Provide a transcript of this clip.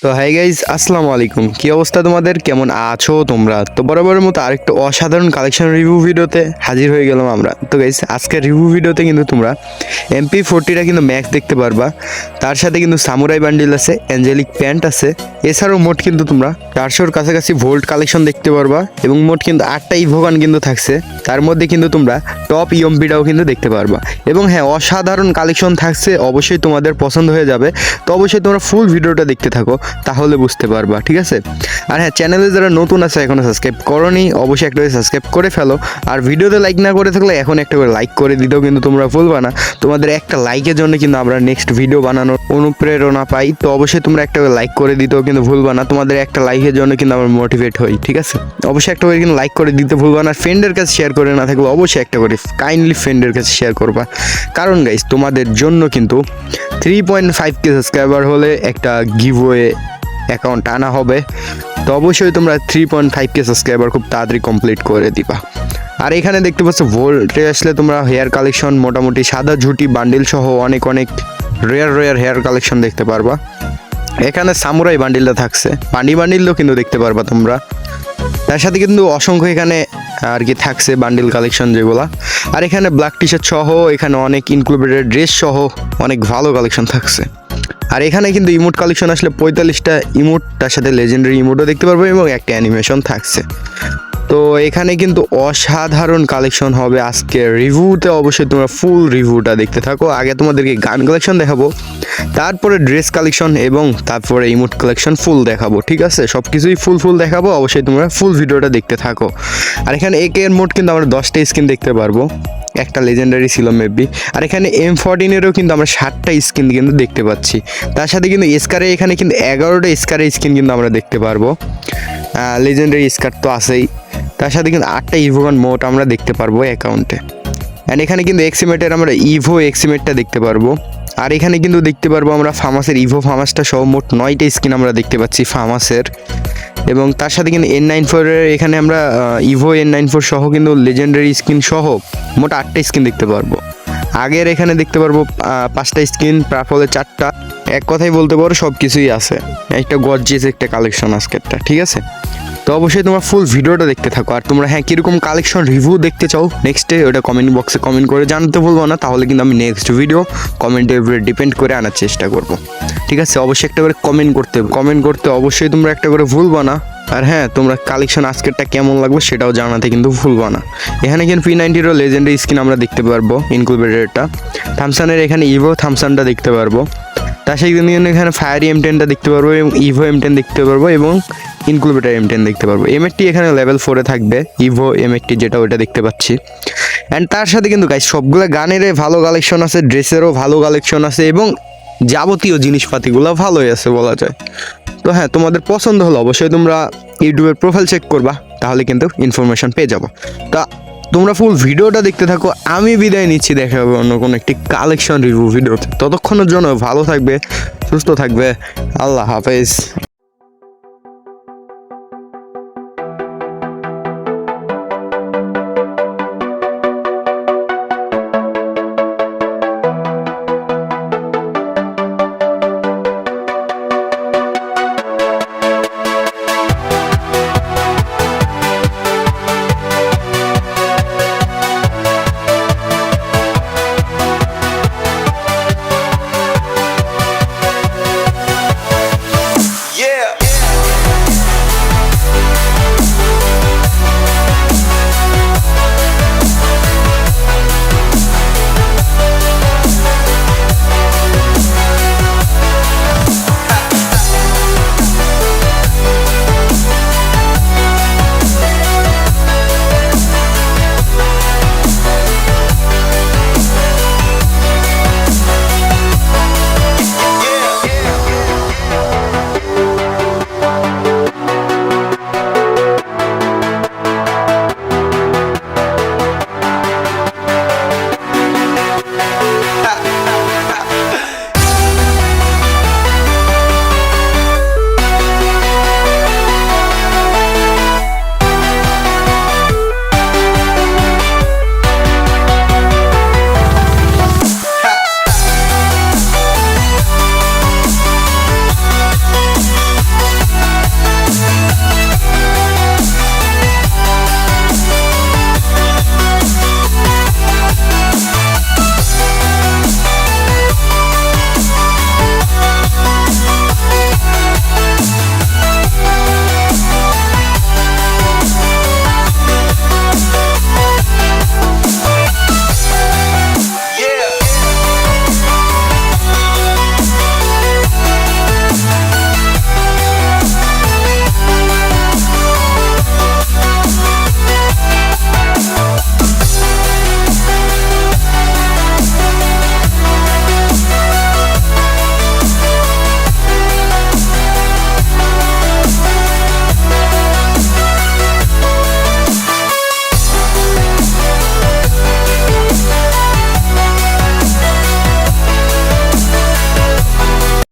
তো hi guys, আসসালামু আলাইকুম। কি অবস্থা তোমাদের? কেমন আছো তোমরা? তো বরাবরের মতো আরেকটা অসাধারণ কালেকশন রিভিউ ভিডিওতে হাজির হয়ে গেলাম আমরা। তো গাইজ, আজকের রিভিউ ভিডিওতে কিন্তু তোমরা MP40টা কিন্তু ম্যাক্স দেখতে পারবা। তার সাথে কিন্তু সামুরাই বান্ডিল আছে, অ্যাঞ্জেলিক প্যান্ট আছে। এছাড়াও মোট কিন্তু তোমরা 400-র কাছাকাছি ভোল্ট কালেকশন দেখতে পারবা এবং মোট কিন্তু 8টা ইভোগান কিন্তু থাকছে। তার মধ্যে কিন্তু তোমরা টপ ইএমপিটাও কিন্তু দেখতে পারবা। এবং হ্যাঁ, অসাধারণ কালেকশন থাকছে, অবশ্যই তোমাদের পছন্দ হয়ে যাবে। তো অবশ্যই তোমরা ফুল ভিডিওটা দেখতে থাকো, তাহলে বুঝতে পারবা, ঠিক আছে? আর হ্যাঁ, চ্যানেলে যারা নতুন আছে এখনো সাবস্ক্রাইব করোনি, অবশ্যই একটা করে সাবস্ক্রাইব করে ফেলো। আর ভিডিওতে লাইক না করে থাকলে এখন একটা করে লাইক করে দিতেও কিন্তু তোমরা ভুলবা না। তোমাদের একটা লাইকের জন্য কিন্তু আমরা নেক্সট ভিডিও বানানোর অনুপ্রেরণা পাই। তো অবশ্যই তোমরা একটা করে লাইক করে দিতেও কিন্তু ভুলবা না। তোমাদের একটা লাইকের জন্য কিন্তু আমরা মোটিভেট হই, ঠিক আছে? অবশ্যই একটা করে কিন্তু লাইক করে দিতে ভুলবা না। ফ্রেন্ডের কাছে শেয়ার করে না থাকলে অবশ্যই একটা করে কাইন্ডলি ফ্রেন্ডের কাছে শেয়ার করবা। কারণ গাইস, তোমাদের জন্য কিন্তু 3.5K সাবস্ক্রাইবার হলে একটা গিভওয়ে অ্যাকাউন্ট আনা হবে। তো অবশ্যই তোমরা 3.5K সাবস্ক্রাইবার খুব তাড়াতাড়ি কমপ্লিট করে দিবা। আর এখানে দেখতে পাচ্ছ ভোল্টে আসলে তোমরা হেয়ার কালেকশন মোটামুটি সাদা ঝুটি বান্ডিল সহ অনেক রেয়ার হেয়ার কালেকশন দেখতে পারবা। এখানে সামুরাই বান্ডিলটা থাকছে, পানি বান্ডিলও কিন্তু দেখতে পারবা তোমরা। তার সাথে কিন্তু অসংখ্য এখানে আর কি থাকছে বান্ডিল কালেকশন যেগুলা। আর এখানে ব্ল্যাক টি শার্ট সহ এখানে অনেক ইনক্লুডেড ড্রেস সহ অনেক ভালো কালেকশন থাকছে। আর এখানে কিন্তু ইমোট কালেকশন আসলে 45টা ইমোট, তার সাথে লেজেন্ডারি ইমোটও দেখতে পারবো এবং একটা অ্যানিমেশন থাকছে। তো এখানে কিন্তু অসাধারণ কালেকশন হবে আজকে রিভিউতে। অবশ্যই তোমরা ফুল রিভিউটা দেখতে থাকো। আগে তোমাদেরকে গান কালেকশন দেখাবো, তারপরে ড্রেস কালেকশন এবং তারপরে ইমোট কালেকশন ফুল দেখাবো, ঠিক আছে? সব কিছুই ফুল দেখাবো। অবশ্যই তোমরা ফুল ভিডিওটা দেখতে থাকো। আর এখানে এর মোট কিন্তু আমরা 10টা স্কিন দেখতে পারবো, একটা লেজেন্ডারি ছিল মেবি। আর এখানে M14-এরও কিন্তু আমরা 7টা স্কিন কিন্তু দেখতে পাচ্ছি। তার সাথে কিন্তু স্কারে এখানে কিন্তু 11টা স্কারের স্কিন কিন্তু আমরা দেখতে পারবো। লেজেন্ডারি স্কার তো আছেই, তার সাথে কিন্তু 8টা ইভোগান মোট আমরা দেখতে পারবো অ্যাকাউন্টে। অ্যান্ড এখানে কিন্তু এক্সিমেটের আমরা ইভো এক্সিমেটটা দেখতে পারবো। আর এখানে কিন্তু দেখতে পারবো আমরা ফার্মাসের ইভো ফার্মাসটা সহ মোট 9টা স্কিন আমরা দেখতে পাচ্ছি ফার্মাসের। এবং তার সাথে কিন্তু N94-এর এখানে আমরা ইভো N94 সহ কিন্তু লেজেন্ডারি স্কিন সহ মোট 8টা স্কিন দেখতে পারবো। আগের এখানে দেখতে পারবো 5টা স্কিন, পার্পলের 4টা। এক কথাই বলতে পারো সব কিছুই আছে। একটা গর্জিয়াস একটা কালেকশন আজকেরটা, ঠিক আছে? তো অবশ্যই তোমরা ফুল ভিডিওটা দেখতে থাকো। আর তোমরা হ্যাঁ, কীরকম কালেকশন রিভিউ দেখতে চাও নেক্সটে, ওটা কমেন্ট বক্সে কমেন্ট করে জানাতে ভুলবো না। তাহলে কিন্তু আমি নেক্সট ভিডিও কমেন্টের উপরে ডিপেন্ড করে আনার চেষ্টা করব, ঠিক আছে? অবশ্যই একটা করে কমেন্ট করতে অবশ্যই তোমরা একটা করে ভুলবো না। আর হ্যাঁ, তোমরা কালেকশন আজকেরটা কেমন লাগবে সেটাও জানাতে কিন্তু ভুলবো না। এখানে কিন্তু P90-রও লেজেন্ডারি স্কিন আমরা দেখতে পারবো, ইনকুবেটরটা। থামসানের এখানে ইভো থামসানটা দেখতে পারবো। তার সাথে কিন্তু এখানে ফায়ারি M10টা দেখতে পারবো এবং ইভো M10 দেখতে পারবো এবং ইনকুবেটর M10 দেখতে পারবো। M80 এখানে লেভেল 4-এ থাকবে, ইভো M80 যেটা ওইটা দেখতে পাচ্ছি। অ্যান্ড তার সাথে কিন্তু গাইস সবগুলো গানের ভালো কালেকশন আছে, ড্রেসেরও ভালো কালেকশন আছে এবং যাবতীয় জিনিসপাতিগুলো ভালোই আছে বলা যায়। তো হ্যাঁ, তোমাদের পছন্দ হলো অবশ্যই তোমরা ইউটিউবের প্রোফাইল চেক করবা, তাহলে কিন্তু ইনফরমেশন পেয়ে যাবো। তা তোমরা ফুল ভিডিওটা দেখতে থাকো। আমি বিদায় নিচ্ছি, দেখা হবে অন্য কোনো একটি কালেকশন রিভিউ ভিডিওতে। ততক্ষণের জন্য ভালো থাকবে, সুস্থ থাকবে। আল্লাহ হাফেজ।